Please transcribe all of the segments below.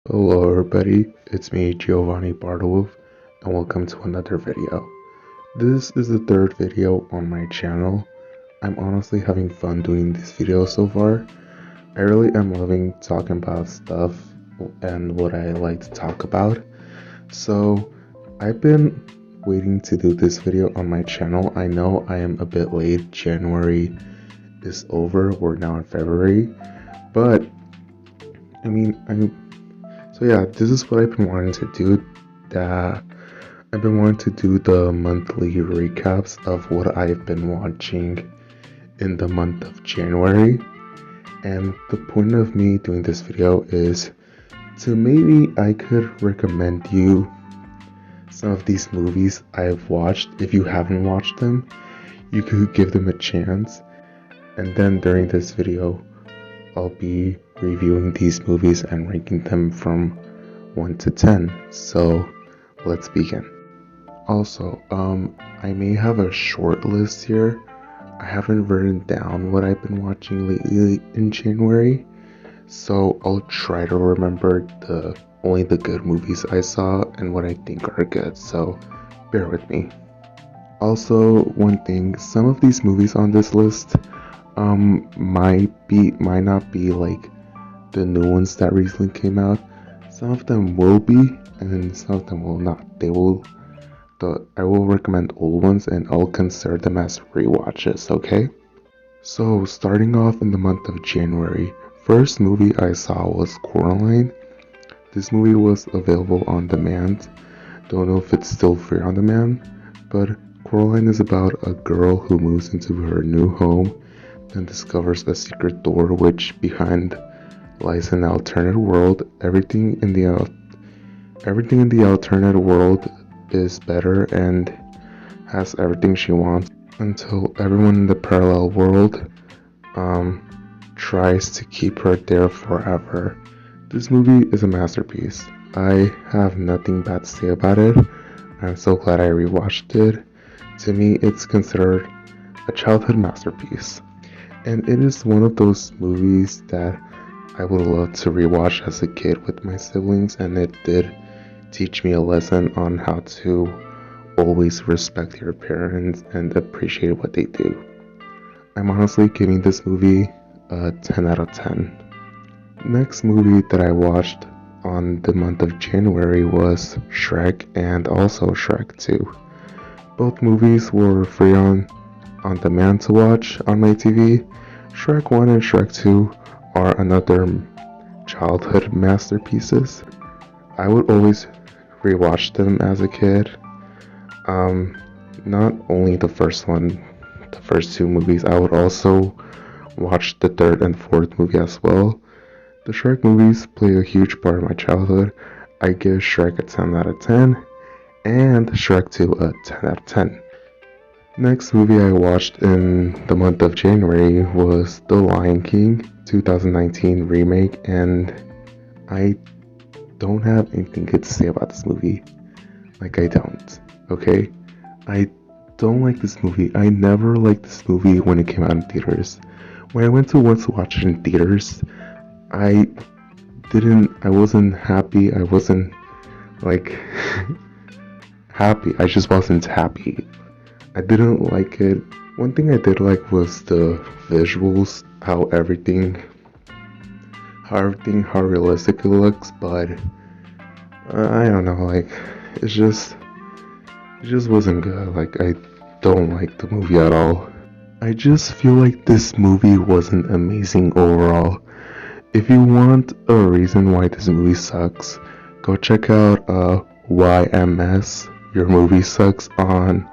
Hello everybody, it's me Giovanni Bardawulf and welcome to another video. This is the third video on my channel. I'm honestly having fun doing this video so far. I really am loving talking about stuff and what I like to talk about. So I've been waiting to do this video on my channel. I know I am a bit late. January is over, we're now in February, but so yeah, this is what I've been wanting to do. I've been wanting to do the monthly recaps of what I've been watching in the month of January. And the point of me doing this video is to maybe I could recommend you some of these movies I've watched. If you haven't watched them, you could give them a chance. And then during this video, I'll be reviewing these movies and ranking them from 1 to 10. So let's begin. Also, I may have a short list here. I haven't written down what I've been watching lately in January, so I'll try to remember only the good movies I saw and what I think are good, so bear with me. Also, one thing, some of these movies on this list might not be like the new ones that recently came out. Some of them will be, and some of them will not. I will recommend old ones, and I'll consider them as rewatches, okay? So, starting off in the month of January, first movie I saw was Coraline. This movie was available on demand. Don't know if it's still free on demand, but Coraline is about a girl who moves into her new home and discovers a secret door which behind lies an alternate world. Everything in the alternate world is better and has everything she wants until everyone in the parallel world tries to keep her there forever. This movie is a masterpiece. I have nothing bad to say about it. I'm so glad I rewatched it. To me, it's considered a childhood masterpiece, and it is one of those movies that I would love to rewatch as a kid with my siblings, and it did teach me a lesson on how to always respect your parents and appreciate what they do. I'm honestly giving this movie a 10 out of 10. Next movie that I watched on the month of January was Shrek and also Shrek 2. Both movies were free on demand to watch on my TV. Shrek 1 and Shrek 2 are another childhood masterpieces. I would always rewatch them as a kid. Not only the first two movies, I would also watch the third and fourth movie as well. The Shrek movies play a huge part of my childhood. I give Shrek a 10 out of 10 and Shrek 2 a 10 out of 10. Next movie I watched in the month of January was The Lion King 2019 remake, and I don't have anything good to say about this movie. Like, I don't, okay? I don't like this movie. I never liked this movie when it came out in theaters. When I went to once watch it in theaters, I wasn't happy. I wasn't like happy. I just wasn't happy. I didn't like it. One thing I did like was the visuals, how realistic it looks, but I don't know, like it just wasn't good. Like, I don't like the movie at all. I just feel like this movie wasn't amazing overall. If you want a reason why this movie sucks, go check out YMS Your Movie Sucks on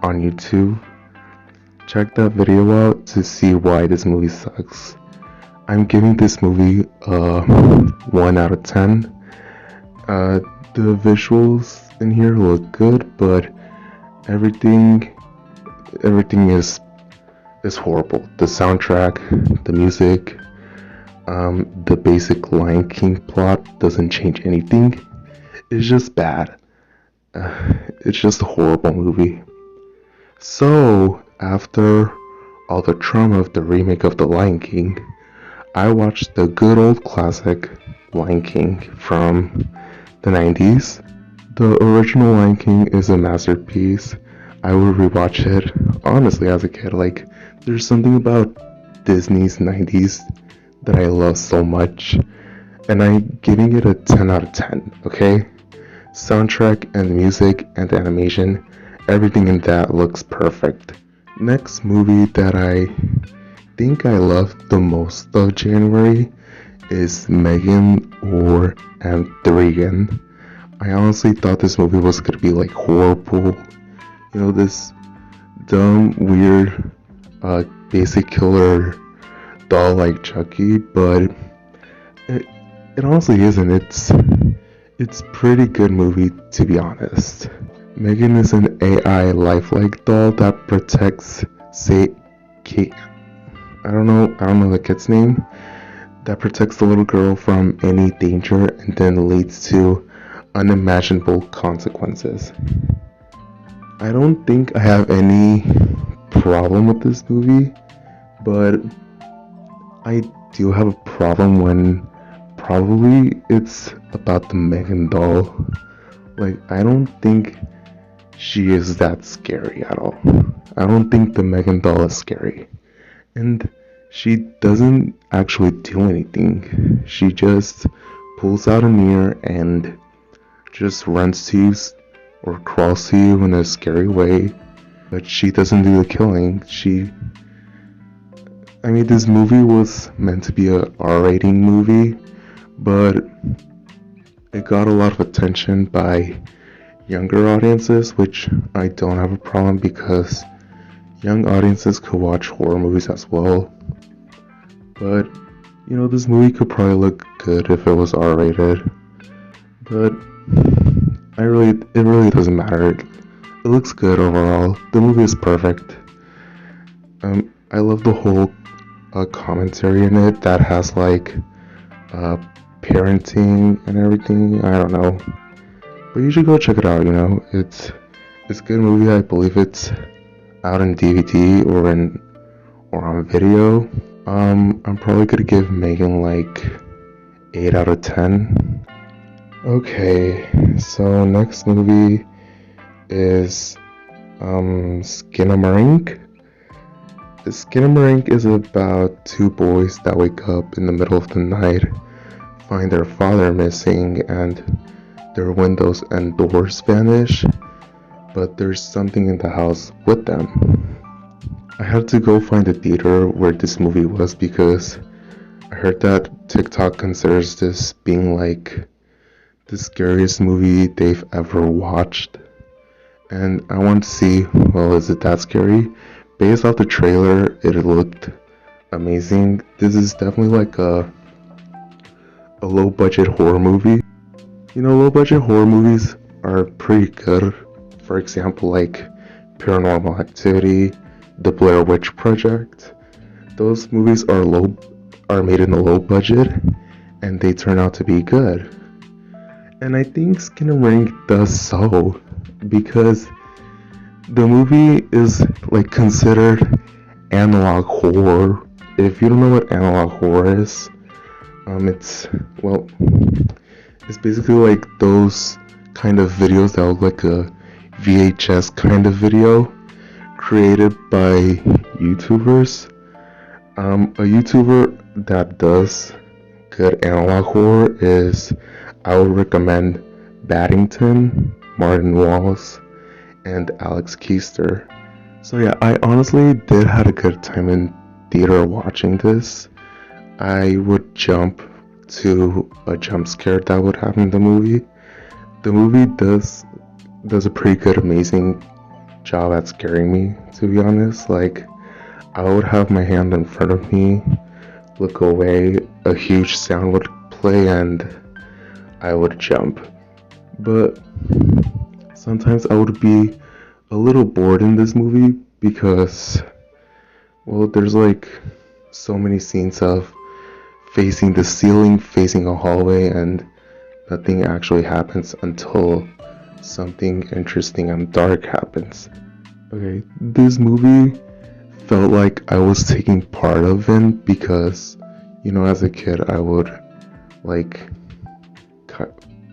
YouTube. Check that video out to see why this movie sucks. I'm giving this movie a 1 out of 10. The visuals in here look good, but everything is horrible. The soundtrack, the music, the basic Lion King plot doesn't change anything. It's just bad. It's just a horrible movie. So, after all the trauma of the remake of The Lion King, I watched the good old classic Lion King from the 90s. The original Lion King is a masterpiece. I would rewatch it honestly as a kid. Like, there's something about Disney's 90s that I love so much, and I'm giving it a 10 out of 10, okay? Soundtrack and music and the animation, everything in that looks perfect. Next movie that I think I loved the most of January is Megan or Anthurian. I honestly thought this movie was gonna be like horrible. You know, this dumb, weird, basic killer doll like Chucky, but it honestly isn't. It's pretty good movie, to be honest. Megan is an AI lifelike doll that protects, say, Kate. I don't know the kid's name. That protects the little girl from any danger and then leads to unimaginable consequences. I don't think I have any problem with this movie, but I do have a problem when probably it's about the Megan doll. Like, I don't think she is that scary at all. I don't think the Megan doll is scary. And she doesn't actually do anything. She just pulls out a mirror and just runs to you or crawls to you in a scary way. But she doesn't do the killing. I mean, this movie was meant to be a R-rating movie, but it got a lot of attention by younger audiences, which I don't have a problem because young audiences could watch horror movies as well. But, you know, this movie could probably look good if it was R-rated. But it really doesn't matter. It looks good overall. The movie is perfect. I love the whole commentary in it that has like parenting and everything. I don't know, but you should go check it out. You know, it's a good movie. I believe it's out in DVD or on video. I'm probably gonna give Megan like 8 out of 10. Okay, so next movie is Skinamarink. Skinamarink is about two boys that wake up in the middle of the night, find their father missing, and their windows and doors vanish, but there's something in the house with them. I had to go find the theater where this movie was because I heard that TikTok considers this being like the scariest movie they've ever watched. And I want to see, well, is it that scary? Based off the trailer, it looked amazing. This is definitely like a low budget horror movie. You know, low budget horror movies are pretty good. For example, like Paranormal Activity, The Blair Witch Project. Those movies are made in a low budget and they turn out to be good. And I think Skinamarink does so because the movie is like considered analog horror. If you don't know what analog horror is, it's basically like those kind of videos that look like a VHS kind of video created by YouTubers. A YouTuber that does good analog horror is, I would recommend Baddington, Martin Wallace, and Alex Keister. So yeah, I honestly did have a good time in theater watching this. I would jump to a jump scare that would happen in the movie. The movie does a pretty good, amazing job at scaring me, to be honest. Like, I would have my hand in front of me, look away, a huge sound would play, and I would jump. But sometimes I would be a little bored in this movie because, well, there's like so many scenes of facing the ceiling, facing a hallway, and nothing actually happens until something interesting and dark happens. Okay, this movie felt like I was taking part of it because, you know, as a kid I would like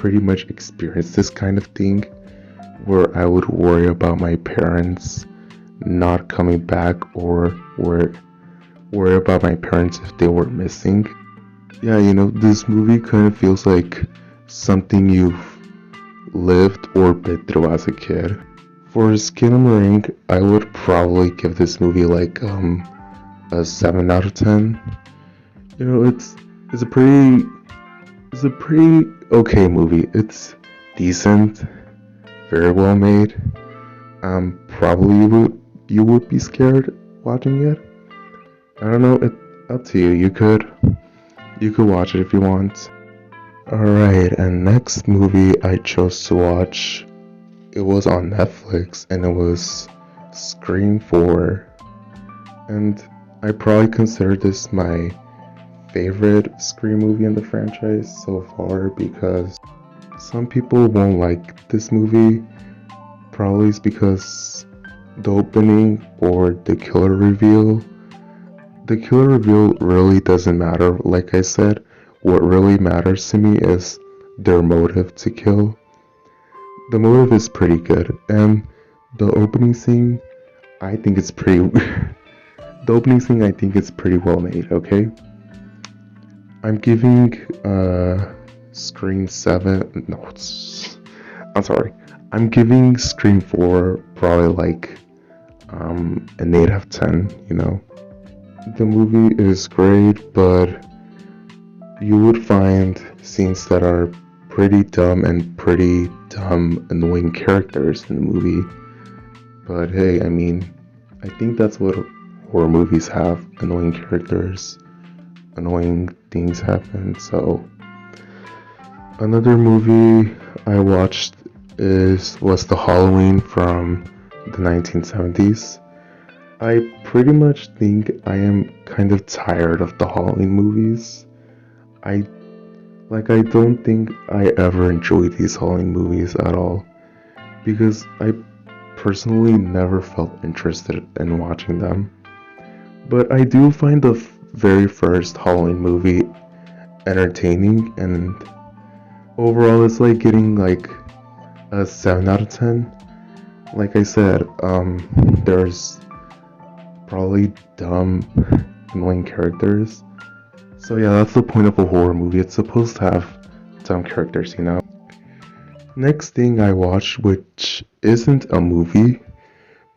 pretty much experienced this kind of thing where I would worry about my parents not coming back, or worry about my parents if they were missing. Yeah, this movie kind of feels like something you've lived or been through as a kid. For Skin and Ring, I would probably give this movie like a 7 out of 10. It's a pretty okay movie. It's decent, very well made. Probably you would be scared watching it. I don't know, it up to you. You could watch it if you want. Alright, and next movie I chose to watch, it was on Netflix, and it was Scream 4. And I probably consider this my favorite Scream movie in the franchise so far, because some people won't like this movie. Probably it's because the opening or the killer reveal. The killer reveal really doesn't matter. Like I said, what really matters to me is their motive to kill. The motive is pretty good, and the opening scene, I think it's pretty. The opening scene, I think it's pretty well made. Okay, I'm giving Scream 7. No, I'm sorry. I'm giving Scream 4 probably like an 8 out of 10. The movie is great, but you would find scenes that are pretty dumb and pretty dumb, annoying characters in the movie. But hey, I think that's what horror movies have: annoying characters, annoying things happen. So another movie I watched was The Halloween from the 1970s. I pretty much think I am kind of tired of the Halloween movies. I don't think I ever enjoyed these Halloween movies at all, because I personally never felt interested in watching them. But I do find the very first Halloween movie entertaining, and overall it's like getting like a 7 out of 10. Like I said, there's probably dumb, annoying characters. So yeah, that's the point of a horror movie. It's supposed to have dumb characters. Next thing I watched, which isn't a movie,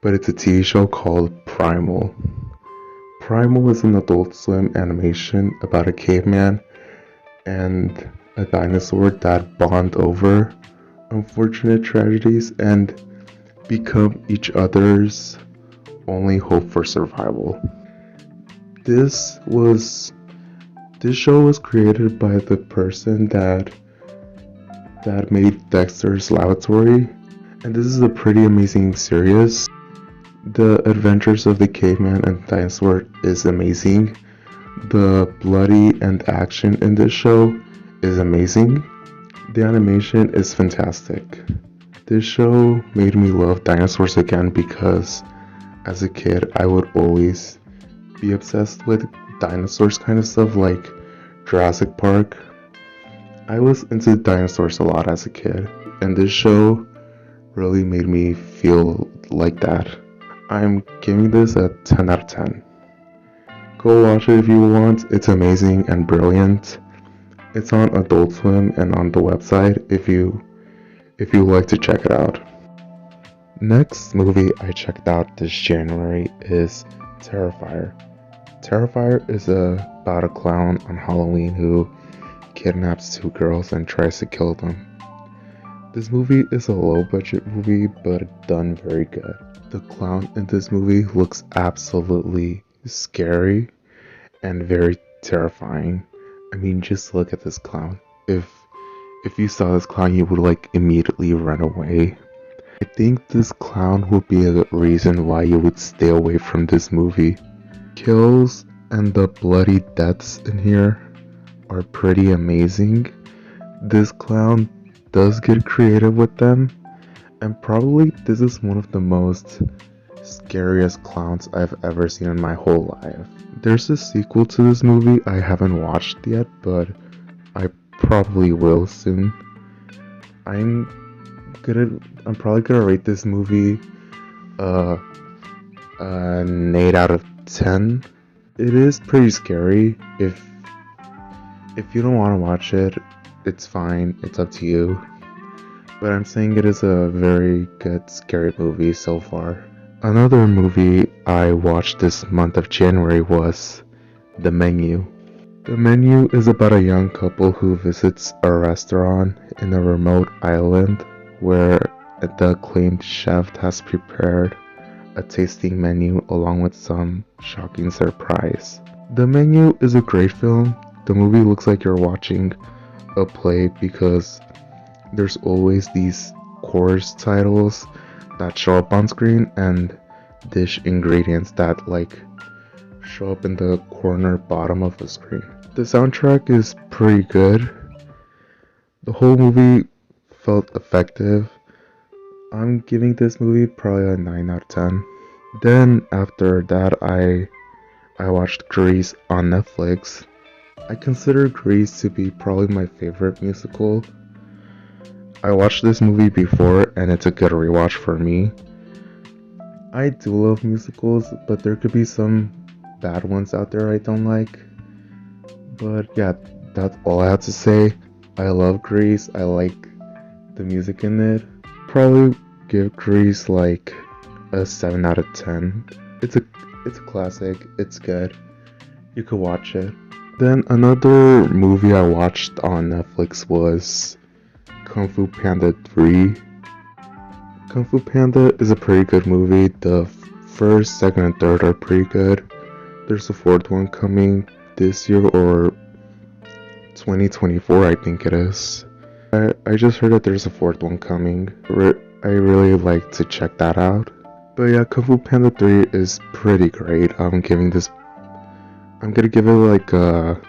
but it's a TV show called Primal. Primal is an Adult Swim animation about a caveman and a dinosaur that bond over unfortunate tragedies and become each other's only hope for survival. This show was created by the person that made Dexter's Laboratory, and this is a pretty amazing series. The adventures of the caveman and dinosaur is amazing. The bloody and action in this show is amazing. The animation is fantastic. This show made me love dinosaurs again, because as a kid I would always be obsessed with dinosaurs kind of stuff, like Jurassic Park. I was into dinosaurs a lot as a kid, and this show really made me feel like that. I'm giving this a 10 out of 10. Go watch it if you want. It's amazing and brilliant. It's on Adult Swim and on the website if you like to check it out. Next movie I checked out this January is Terrifier. Terrifier is about a clown on Halloween who kidnaps two girls and tries to kill them. This movie is a low budget movie, but done very good. The clown in this movie looks absolutely scary and very terrifying. Just look at this clown. If you saw this clown, you would immediately run away. I think this clown would be a reason why you would stay away from this movie. Kills and the bloody deaths in here are pretty amazing. This clown does get creative with them, and probably this is one of the most scariest clowns I've ever seen in my whole life. There's a sequel to this movie I haven't watched yet, but I probably will soon. I'm probably gonna rate this movie uh an 8 out of 10. It is pretty scary. If you don't want to watch it, it's fine. It's up to you. But I'm saying it is a very good scary movie so far. Another movie I watched this month of January was The Menu. The Menu is about a young couple who visits a restaurant in a remote island where the acclaimed chef has prepared a tasting menu along with some shocking surprise. The Menu is a great film. The movie looks like you're watching a play because there's always these course titles that show up on screen and dish ingredients that show up in the corner bottom of the screen. The soundtrack is pretty good. The whole movie felt effective. I'm giving this movie probably a 9 out of 10. Then after that I watched Grease on Netflix. I consider Grease to be probably my favorite musical. I watched this movie before and it's a good rewatch for me. I do love musicals, but there could be some bad ones out there I don't like. But yeah, that's all I have to say. I love Grease. I like the music in it. Probably give Grease like a 7 out of 10. It's a classic. It's good. You could watch it. Then another movie I watched on Netflix was Kung Fu Panda 3. Kung Fu Panda is a pretty good movie. The first, second, and third are pretty good. There's a fourth one coming this year or 2024, I think it is. I just heard that there's a fourth one coming. I really like to check that out. But yeah, Kung Fu Panda 3 is pretty great. I'm gonna give it like a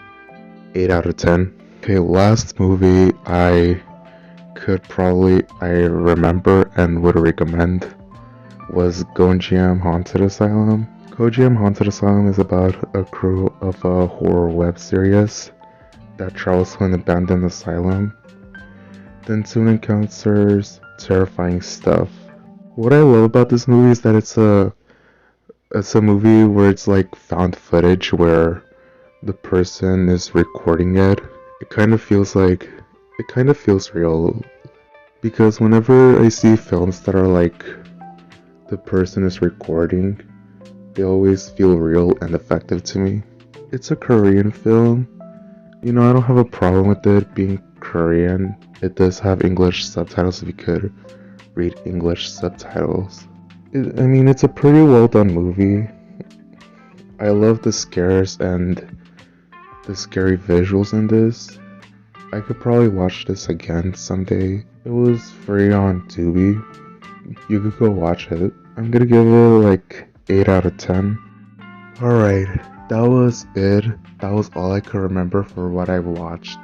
8 out of 10. Okay, last movie I remember and would recommend was Gonjiam Haunted Asylum. Gonjiam Haunted Asylum is about a crew of a horror web series that travels to an abandoned asylum, then soon encounters terrifying stuff. What I love about this movie is that it's a movie where it's like found footage where the person is recording it. It kind of feels real, because whenever I see films that are like the person is recording, they always feel real and effective to me. It's a Korean film. I don't have a problem with it being Korean. It does have English subtitles if you could read English subtitles. It's a pretty well done movie. I love the scares and the scary visuals in this. I could probably watch this again someday. It was free on Tubi. You could go watch it. I'm gonna give it like 8 out of 10. Alright, that was it. That was all I could remember for what I watched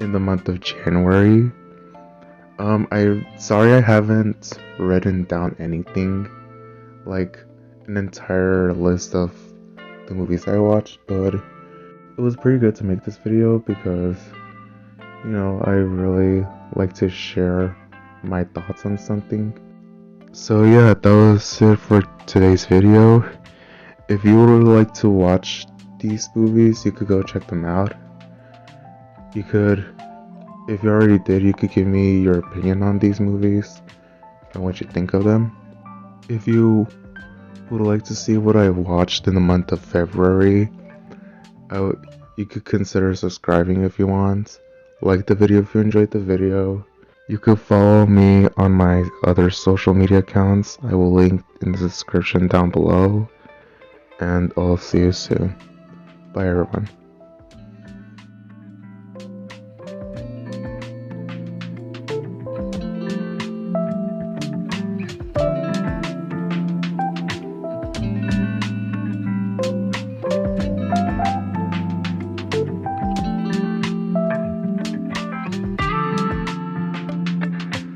in the month of January. I'm sorry I haven't written down anything, like an entire list of the movies I watched, but it was pretty good to make this video because, I really like to share my thoughts on something. So yeah, that was it for today's video. If you would like to watch these movies, you could go check them out. If you already did, you could give me your opinion on these movies and what you think of them. If you would like to see what I watched in the month of February, you could consider subscribing if you want. Like the video if you enjoyed the video. You could follow me on my other social media accounts. I will link in the description down below. And I'll see you soon. Bye everyone.